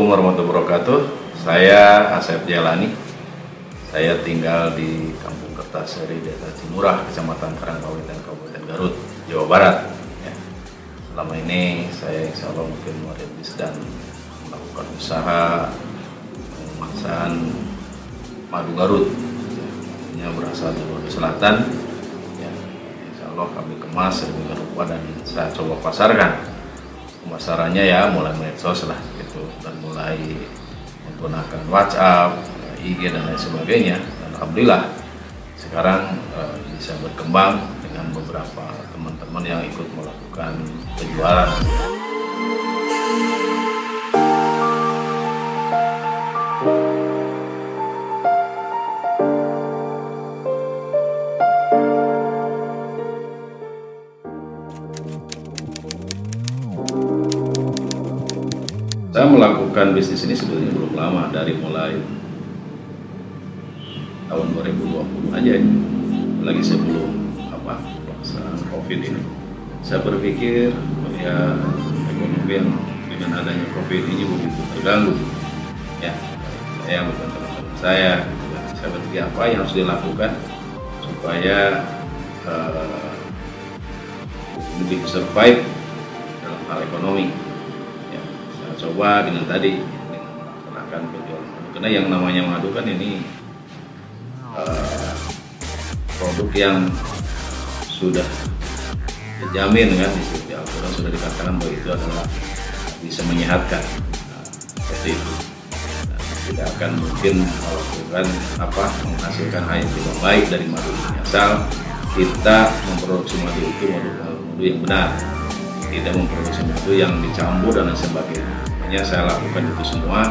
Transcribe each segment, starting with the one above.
Assalamualaikum warahmatullahi wabarakatuh. Saya Asep Jalani. Saya tinggal di Kampung Kertasari, Desa Cimurah, Kecamatan Karangkawitan, Kabupaten Garut, Jawa Barat. Ya. Selama ini saya insya Allah mungkin merintis dan melakukan usaha pemasaran madu Garut. Ya, berasal dari Garut Selatan. Ya, insya Allah kami kemas sedemikian rupa dan saya coba pasarkan. Pemasarannya ya mulai medsos lah gitu, dan mulai menggunakan WhatsApp, IG dan lain sebagainya. Dan alhamdulillah sekarang bisa berkembang dengan beberapa teman-teman yang ikut melakukan penjualan. Saya melakukan bisnis ini sebetulnya belum lama, dari mulai tahun 2020 aja, lagi sebelum pelaksanaan COVID ini. Saya berpikir ya ekonomi yang dengan adanya COVID ini begitu terganggu. Ya, saya bukan teman-teman saya berpikir apa yang harus dilakukan supaya lebih survive dalam hal ekonomi. Coba dengan melaksanakan penjualan madu, karena yang namanya madu kan ini produk yang sudah dijamin kan di Al-Quran, sudah dikatakan bahwa itu adalah bisa menyehatkan. Seperti itu. Tidak akan mungkin melakukan menghasilkan hal yang tidak baik dari madu ini, asal kita memproduksi madu itu madu yang benar, tidak memproduksi madu yang dicampur dan lain sebagainya. Makanya saya lakukan itu semua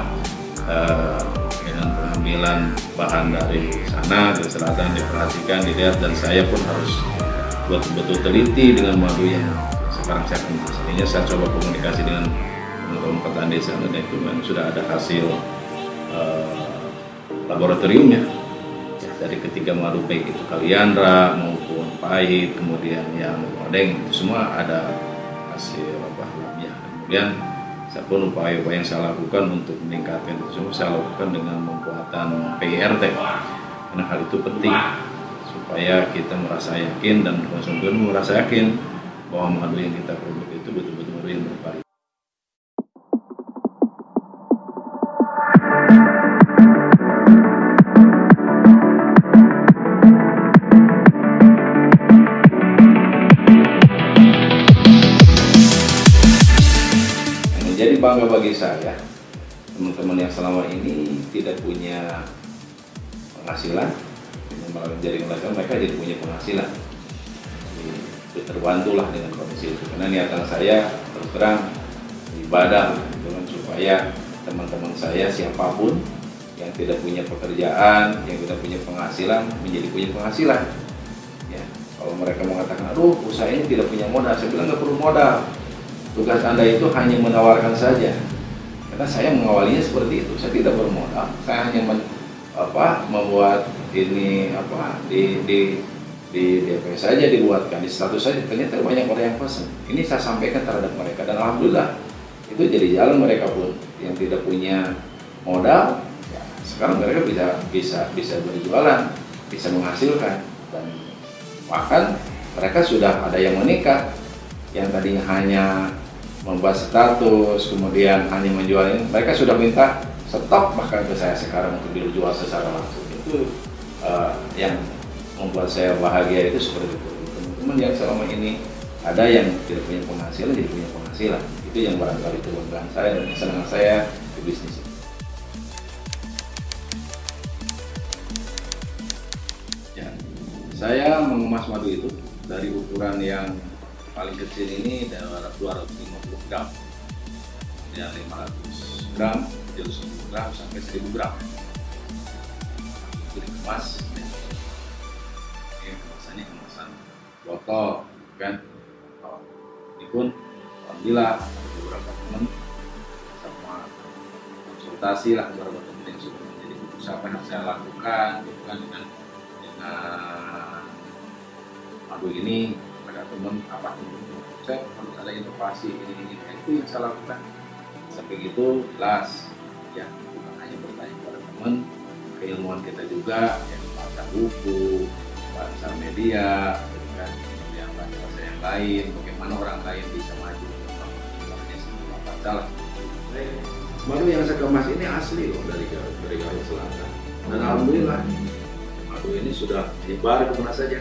dengan pengambilan bahan dari sana ke selatan, diperhatikan, dilihat, dan saya pun harus betul-betul teliti dengan madu yang sekarang saya kemas. Artinya saya coba komunikasi dengan teman-teman petani di sana, dan itu kan sudah ada hasil laboratoriumnya dari ketiga madu, baik itu Kaliandra maupun Pahit, kemudian yang Odeng, itu semua ada hasil labnya. Kemudian saya pun upaya yang saya lakukan untuk meningkatkan itu semua saya lakukan dengan pembuatan PIRT, karena hal itu penting supaya kita merasa yakin dan konsumen merasa yakin bahwa madu yang kita produk itu betul-betul madu yang berkualitas. Jadi bangga bagi saya, teman-teman yang selama ini tidak punya penghasilan, melalui jaringan mereka, mereka jadi punya penghasilan. Jadi terbantulah dengan kondisi itu, karena niatan saya terus terang ibadah, dengan supaya teman-teman saya siapapun yang tidak punya pekerjaan, yang tidak punya penghasilan, menjadi punya penghasilan. Ya, kalau mereka mengatakan, aduh usaha ini tidak punya modal, saya bilang nggak perlu modal. Tugas Anda itu hanya menawarkan saja, karena saya mengawalinya seperti itu. Saya tidak bermodal, saya hanya membuat ini di DP saja, dibuatkan di status saja. Ternyata banyak orang yang pesan. Ini saya sampaikan terhadap mereka, dan alhamdulillah itu jadi jalan. Mereka pun yang tidak punya modal, ya, sekarang mereka bisa berjualan, bisa menghasilkan, dan bahkan mereka sudah ada yang menikah. Yang tadinya hanya membuat status, kemudian hanya menjual ini, mereka sudah minta stok bahkan ke saya sekarang untuk dijual secara langsung. Itu yang membuat saya bahagia, itu seperti itu. Teman-teman yang selama ini ada yang tidak punya penghasilan jadi punya penghasilan, itu yang barangkali kebanggaan saya dan kesenangan saya di bisnis ini. Ya, saya mengemas madu itu dari ukuran yang paling kecil ini dari 250 gram, kemudian 500 gram, 700 gram sampai 1000 gram. Itu dikemas. Ini kemasannya kemasan botol, kan? Ini pun alhamdulillah beberapa teman sama konsultasi lah beberapa teman yang sudah menjadi usaha yang saya lakukan, bukan dengan madu ini. Teman saya harus ada inovasi ini itu yang saya lakukan. Sampai gitu, jelas ya, bukan hanya bertanya kepada teman, keilmuan kita juga, ya, baca buku, baca media, gitu kan, yang bahasa yang lain, bagaimana orang lain bisa maju, baca lah. Madu yang saya kemas ini asli loh dari Garut Selatan, dan alhamdulillah madu ini sudah nyebar kemana saja.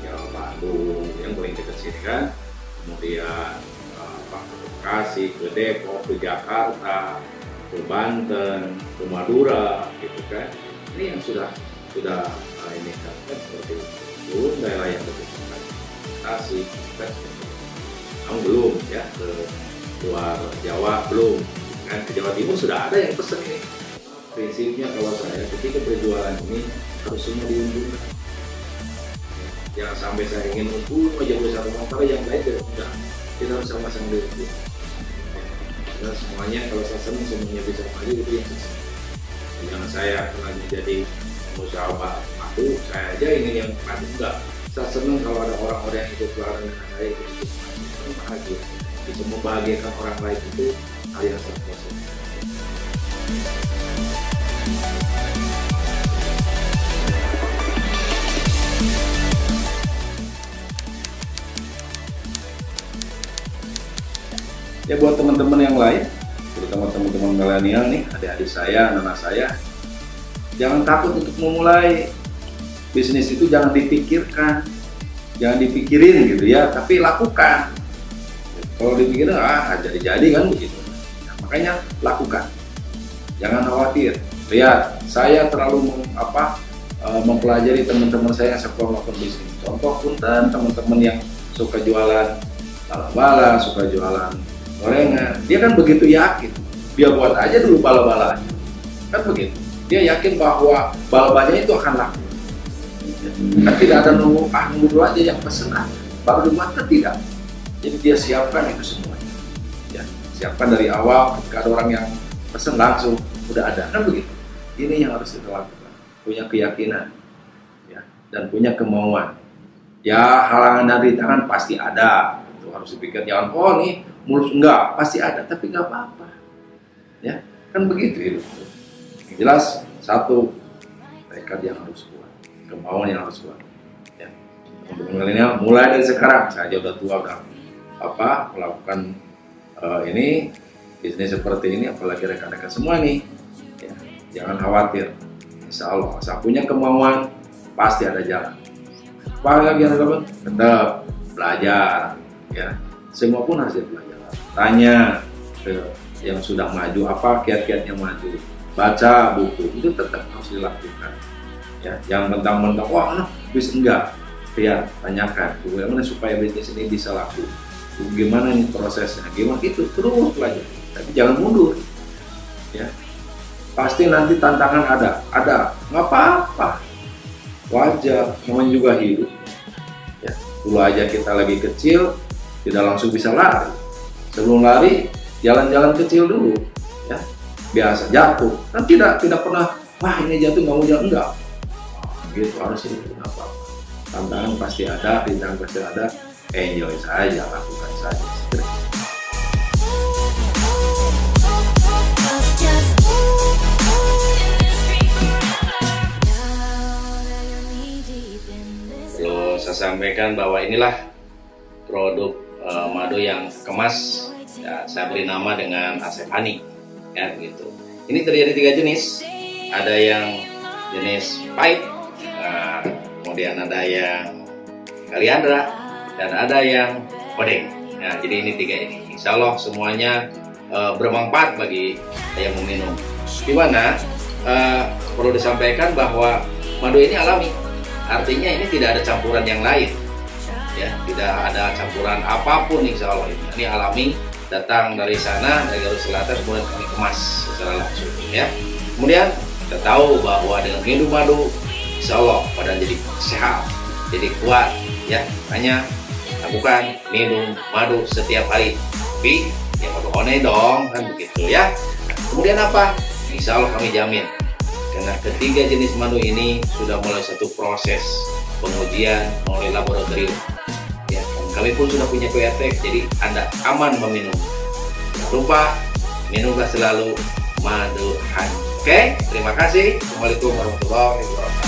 Ya Bandung yang paling dekat sini kan, kemudian ke Bekasi, ke Depok, ke Jakarta, ke Banten, ke Madura, gitu kan. Ini yang sudah ini kan seperti itu, daerah yang terdekat, Tasik, kan. Namun belum ya ke luar Jawa belum. Kan ke Jawa Timur sudah ada yang pesen ini. Prinsipnya kalau saya ketika berjualan ini harus semua diunjukkan. Jangan sampai saya ingin untung aja beli satu motor yang lain tidak mudah. Kita harus sama-sama diunjukkan. Karena semuanya kalau saya senang semuanya bisa maju itu yang susah. Jangan saya pernah menjadi pengusaha madu, saya aja ingin yang maju enggak. Saya senang kalau ada orang-orang yang ikut jualan dengan saya itu bahagia. Bisa membahagiakan orang lain itu hal yang sangat positif. Ya buat teman-teman yang lain, terutama teman-teman milenial nih, adik-adik saya, anak-anak saya, jangan takut untuk memulai bisnis itu, jangan dipikirkan, jangan dipikirin gitu ya, tapi lakukan. Kalau dipikirin jadi kan begitu. Nah, makanya lakukan, jangan khawatir. Lihat, saya terlalu mempelajari teman-teman saya yang sebelum melakukan bisnis. Contoh punten teman-teman yang suka jualan bala-bala, suka jualan gorengan, dia kan begitu yakin, dia buat aja dulu bala-balanya, kan begitu. Dia yakin bahwa bala-balanya itu akan laku. Kan tidak ada nunggu dulu aja yang pesen baru dibuat, kan tidak. Jadi dia siapkan itu semuanya. Ya, siapkan dari awal, ketika ada orang yang pesen langsung udah ada, kan begitu. Ini yang harus kita lakukan, punya keyakinan, ya, dan punya kemauan. Ya halangan dari tangan pasti ada, itu harus dipikir. Jangan nih mulus, enggak, pasti ada, tapi nggak apa-apa. Ya, kan begitu hidup. Jelas satu, tekad yang harus kuat, kemauan yang harus kuat. Ya, untuk milenial mulai dari sekarang, saya aja udah tua, udah melakukan ini bisnis seperti ini, apalagi rekan-rekan semua nih, ya, jangan khawatir. Insya Allah, saya punya kemauan, pasti ada jalan. Apalagi teman-teman, tetap belajar, ya, semua pun harus belajar. Tanya ke yang sudah maju, apa kiat-kiatnya maju, baca buku, itu tetap harus dilakukan. Ya, jangan mentang-mentang, wah, bisa enggak. Ya, tanyakan, bagaimana supaya bisnis ini bisa laku. Gimana nih prosesnya, gimana itu, terus belajar, tapi jangan mundur, ya. Pasti nanti tantangan ada, nggak apa-apa, wajar, namanya juga hidup. Ya, dulu aja kita lagi kecil, tidak langsung bisa lari. Sebelum lari, jalan-jalan kecil dulu, ya, biasa jatuh, kan tidak pernah, wah ini jatuh nggak mau jalan, enggak, gitu harus ini, nggak apa-apa. Tantangan pasti ada, rintangan pasti ada. Enjoy saja, lakukan saja. Perlu saya sampaikan bahwa inilah produk madu yang kemas, ya, saya beri nama dengan Asep Hani, ya gitu. Ini terdiri dari 3 jenis, ada yang jenis pahit, kemudian ada yang kaliandra, dan ada yang odeng. Nah, jadi ini 3 ini. Insya Allah semuanya bermanfaat bagi yang meminum. Di mana perlu disampaikan bahwa madu ini alami, artinya ini tidak ada campuran yang lain. Ya, tidak ada campuran apapun, insya Allah ini alami, datang dari sana, dari Garut Selatan, kemudian kami kemas secara langsung. Ya, kemudian kita tahu bahwa dengan minum madu, insya Allah badan jadi sehat, jadi kuat. Ya, hanya lakukan minum madu setiap hari, tapi ya madu one dong, kan begitu ya. Kemudian apa? Insya Allah kami jamin, karena ketiga jenis madu ini sudah mulai satu proses pengujian melalui laboratorium. Ya, kami pun sudah punya QRT, jadi Anda aman meminum. Jangan lupa minumlah selalu Maduhan. Oke, terima kasih. Assalamualaikum warahmatullahi wabarakatuh.